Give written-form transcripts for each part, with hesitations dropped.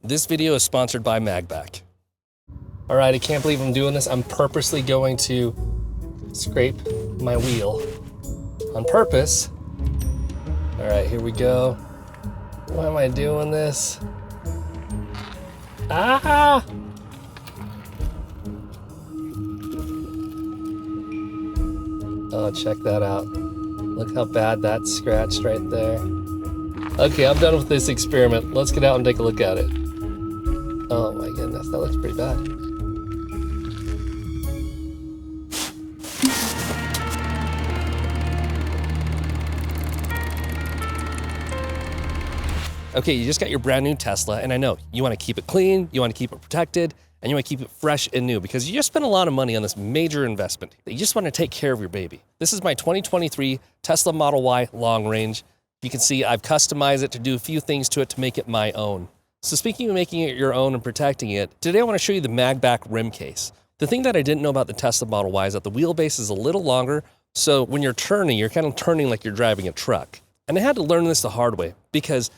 This video is sponsored by Magback. All right, I can't believe I'm doing this. I'm purposely going to scrape my wheel on purpose. All right, here we go. Why am I doing this? Ah! Oh, check that out. Look how bad that's scratched right there. Okay, I'm done with this experiment. Let's get out and take a look at it. Oh my goodness, that looks pretty bad. Okay, you just got your brand new Tesla, and I know you want to keep it clean, you want to keep it protected, and you want to keep it fresh and new because you just spent a lot of money on this major investment. You just want to take care of your baby. This is my 2023 Tesla Model Y long range. You can see I've customized it to do a few things to it to make it my own. So speaking of making it your own and protecting it, today I want to show you the Magback rim case. The thing that I didn't know about the Tesla Model Y is that the wheelbase is a little longer, so when you're turning, you're kind of turning like you're driving a truck. And I had to learn this the hard way because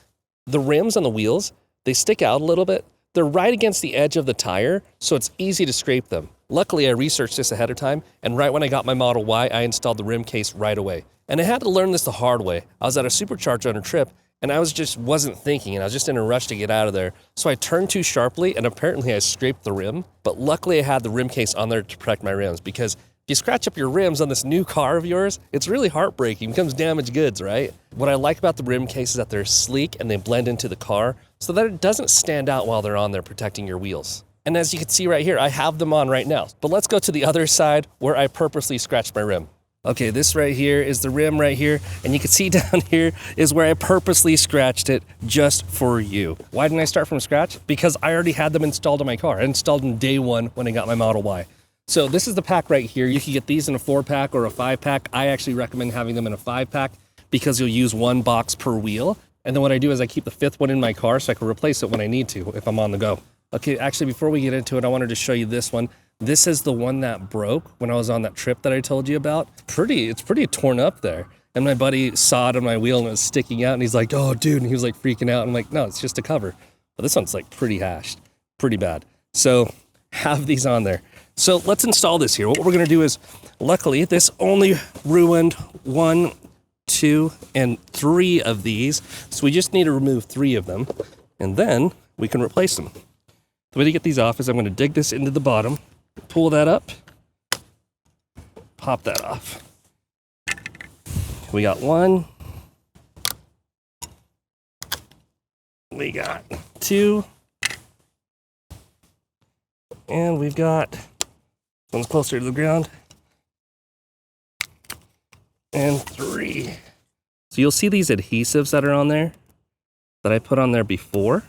the rims on the wheels, they stick out a little bit. They're right against the edge of the tire, so it's easy to scrape them. Luckily, I researched this ahead of time, and right when I got my Model Y, I installed the rim case right away. And I had to learn this the hard way. I was at a supercharger on a trip, and I wasn't thinking, and I was just in a rush to get out of there. So I turned too sharply, and apparently I scraped the rim. But luckily, I had the rim case on there to protect my rims, because if you scratch up your rims on this new car of yours, it's really heartbreaking. It becomes damaged goods, right? What I like about the rim case is that they're sleek and they blend into the car so that it doesn't stand out while they're on there protecting your wheels. And as you can see right here, I have them on right now. But let's go to the other side where I purposely scratched my rim. Okay, this right here is the rim right here, and you can see down here is where I purposely scratched it just for you. Why didn't I start from scratch? Because I already had them installed on my car. I installed them day one when I got my Model Y. So this is the pack right here. You can get these in a 4-pack or a 5-pack. I actually recommend having them in a 5-pack because you'll use one box per wheel. And then what I do is I keep the 5th one in my car so I can replace it when I need to if I'm on the go. Okay, actually before we get into it, I wanted to show you this one. This is the one that broke when I was on that trip that I told you about. It's pretty torn up there. And my buddy saw it on my wheel and it was sticking out and he's like, oh dude, and he was like freaking out. I'm like, no, it's just a cover. But this one's like pretty hashed, pretty bad. So have these on there. So let's install this here. What we're gonna do is, luckily this only ruined 1, 2, and 3 of these. So we just need to remove 3 of them and then we can replace them. The way to get these off is I'm gonna dig this into the bottom, pull that up, pop that off. We got 1. We got 2. And we've got, one's closer to the ground, and 3. So you'll see these adhesives that are on there that I put on there before.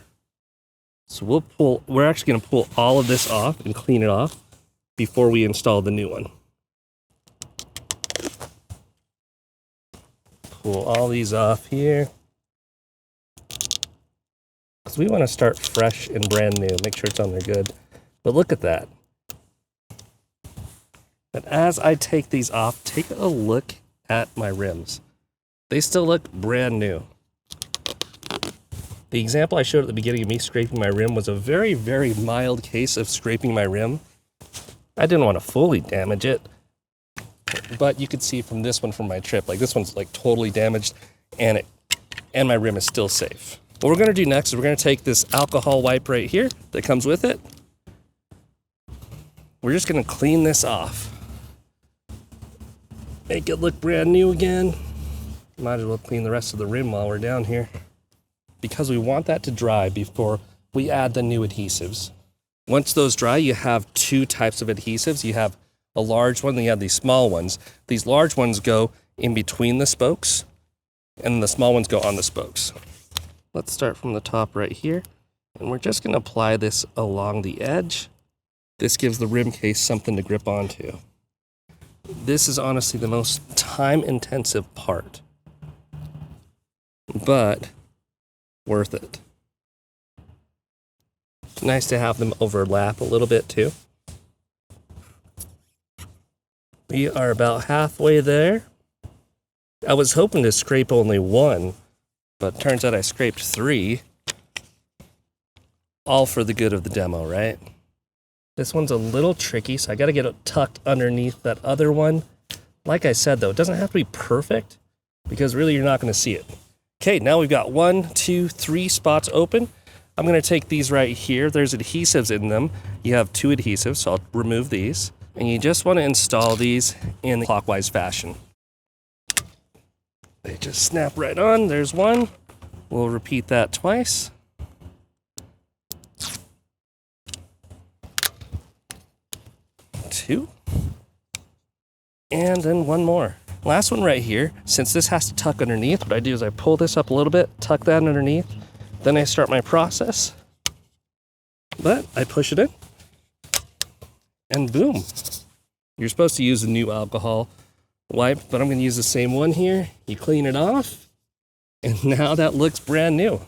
So we're actually gonna pull all of this off and clean it off before we install the new one. Pull all these off here. Because we want to start fresh and brand new, make sure it's on there good. But look at that. But as I take these off, take a look at my rims. They still look brand new. The example I showed at the beginning of me scraping my rim was a very, very mild case of scraping my rim. I didn't want to fully damage it, but you could see from this one from my trip, like this one's like totally damaged and my rim is still safe. What we're gonna do next is we're gonna take this alcohol wipe right here that comes with it. We're just gonna clean this off. Make it look brand new again. Might as well clean the rest of the rim while we're down here, because we want that to dry before we add the new adhesives. Once those dry, you have 2 types of adhesives. You have a large one, then you have these small ones. These large ones go in between the spokes, and the small ones go on the spokes. Let's start from the top right here, and we're just gonna apply this along the edge. This gives the rim case something to grip onto. This is honestly the most time-intensive part, but worth it. Nice to have them overlap a little bit too. We are about halfway there. I was hoping to scrape only 1, but turns out I scraped 3. all for the good of the demo, right? This one's a little tricky, so I got to get it tucked underneath that other one. Like I said, though, it doesn't have to be perfect because really you're not going to see it. Okay, now we've got 1, 2, 3 spots open. I'm going to take these right here. There's adhesives in them. You have 2 adhesives, so I'll remove these. And you just want to install these in the clockwise fashion. They just snap right on. There's one. We'll repeat that twice. 2. And then one more. Last one right here. Since this has to tuck underneath, what I do is I pull this up a little bit, tuck that underneath, then I start my process. But I push it in, and boom. You're supposed to use a new alcohol wipe, but I'm going to use the same one here. You clean it off, and now that looks brand new.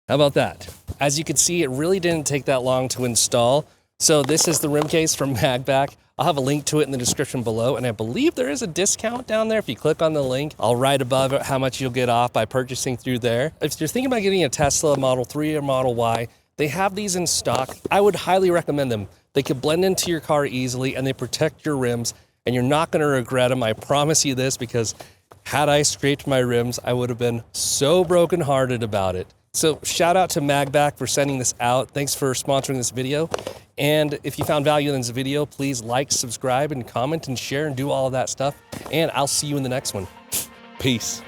How about that? As you can see, it really didn't take that long to install. So this is the rim case from Magback. I'll have a link to it in the description below, and I believe there is a discount down there. If you click on the link, I'll write above it how much you'll get off by purchasing through there. If you're thinking about getting a Tesla Model 3 or Model Y, they have these in stock. I would highly recommend them. They could blend into your car easily, and they protect your rims, and you're not going to regret them. I promise you this, because had I scraped my rims, I would have been so brokenhearted about it. So shout out to Magback for sending this out. Thanks for sponsoring this video. And if you found value in this video, please like, subscribe, and comment, and share, and do all of that stuff. And I'll see you in the next one. Peace.